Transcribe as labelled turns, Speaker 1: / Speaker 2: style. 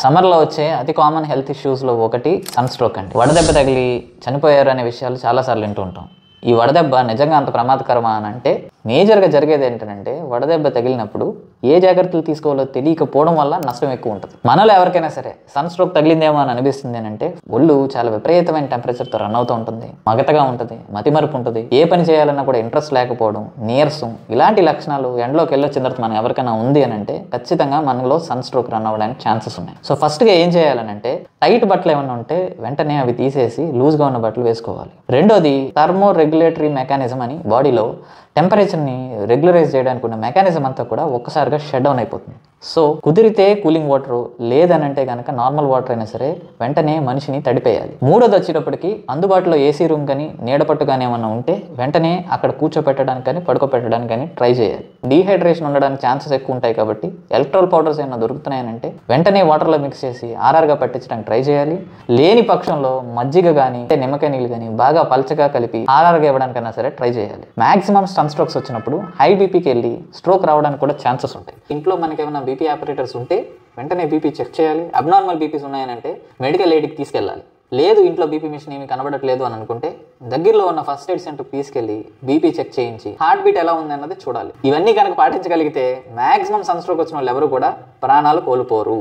Speaker 1: సమ్మర్లో వచ్చే అతి కామన్ హెల్త్ ఇష్యూస్లో ఒకటి సన్ స్ట్రోక్ అండి. వడదెబ్బ తగిలి చనిపోయారు అనే విషయాలు చాలాసార్లు వింటూ ఉంటాం. ఈ వడదెబ్బ నిజంగా అంత ప్రమాదకరమా అని అంటే మేజర్గా జరిగేది ఏంటంటే వడదెబ్బ తగిలినప్పుడు ఏ జాగ్రత్తలు తీసుకోవాలో తెలియకపోవడం వల్ల నష్టం ఎక్కువ ఉంటుంది. మనలో ఎవరికైనా సరే సన్ స్ట్రోక్ తగిలిందేమో అని అనిపిస్తుంది అంటే ఒళ్ళు చాలా విపరీతమైన టెంపరేచర్తో రన్ అవుతూ ఉంటుంది, మగతగా ఉంటుంది, మతిమరుపు ఉంటుంది, ఏ పని చేయాలన్నా కూడా ఇంట్రెస్ట్ లేకపోవడం, నీరసం, ఇలాంటి లక్షణాలు ఎండలోకి వెళ్ళొచ్చిన తర్వాత మనం ఎవరికైనా ఉంది అని అంటే ఖచ్చితంగా మనలో సన్ స్ట్రోక్ రన్ అవ్వడానికి ఛాన్సెస్ ఉన్నాయి. సో ఫస్ట్గా ఏం చేయాలని అంటే టైట్ బట్టలు ఏమైనా ఉంటే వెంటనే అవి తీసేసి లూజ్గా ఉన్న బట్టలు వేసుకోవాలి. రెండోది థర్మో రెగ్యులేటరీ మెకానిజం అని బాడీలో టెంపరేచర్ని రెగ్యులరైజ్ చేయడానికి ఉన్న మెకానిజం అంతా కూడా ఒక్కసారిగా షట్ డౌన్ అయిపోతుంది. సో కుదిరితే కూలింగ్ వాటర్, లేదనంటే కనుక నార్మల్ వాటర్ అయినా సరే వెంటనే మనిషిని తడిపేయాలి. మూడోది వచ్చేటప్పటికి అందుబాటులో ఏసీ రూమ్ కానీ నీడపట్టు కానీ ఏమన్నా ఉంటే వెంటనే అక్కడ కూర్చోపెట్టడానికి కానీ పడుకోపెట్టడానికి కానీ ట్రై చేయాలి. డీహైడ్రేషన్ ఉండడానికి ఛాన్సెస్ ఎక్కువ ఉంటాయి కాబట్టి ఎలక్ట్రాల్ పౌడర్స్ ఏమైనా దొరుకుతున్నాయనంటే వెంటనే వాటర్లో మిక్స్ చేసి ఆర్ఆర్గా పట్టించడానికి ట్రై చేయాలి. లేని పక్షంలో మజ్జిగ కానీ నిమ్మకాయ నీళ్ళు కానీ బాగా పల్చగా కలిపి ఆర్ఆర్గా ఇవ్వడానికైనా సరే ట్రై చేయాలి. మాక్సిమం సన్ స్ట్రోక్స్ వచ్చినప్పుడు హై బీపీకి వెళ్ళి స్ట్రోక్ రావడానికి కూడా ఛాన్సెస్ ఉంటాయి. ఇంట్లో మనకి ఏమైనా బీపీ ఆపరేటర్స్ ఉంటే వెంటనే బీపీ చెక్ చేయాలి. అబ్నార్మల్ బీపీస్ ఉన్నాయనంటే మెడికల్ ఎయిడ్కి తీసుకెళ్ళాలి. లేదు ఇంట్లో బీపీ మిషన్ ఏమి కనబడట్లేదు అని అనుకుంటే దగ్గరలో ఉన్న ఫస్ట్ ఎయిడ్ సెంటర్కి తీసుకెళ్లి బీపీ చెక్ చేయించి హార్ట్ బీట్ ఎలా ఉంది అన్నది చూడాలి. ఇవన్నీ కనుక పాటించగలిగితే మాక్సిమం సన్ స్ట్రోక్ వచ్చిన వాళ్ళు ఎవరు కూడా ప్రాణాలు కోల్పోరు.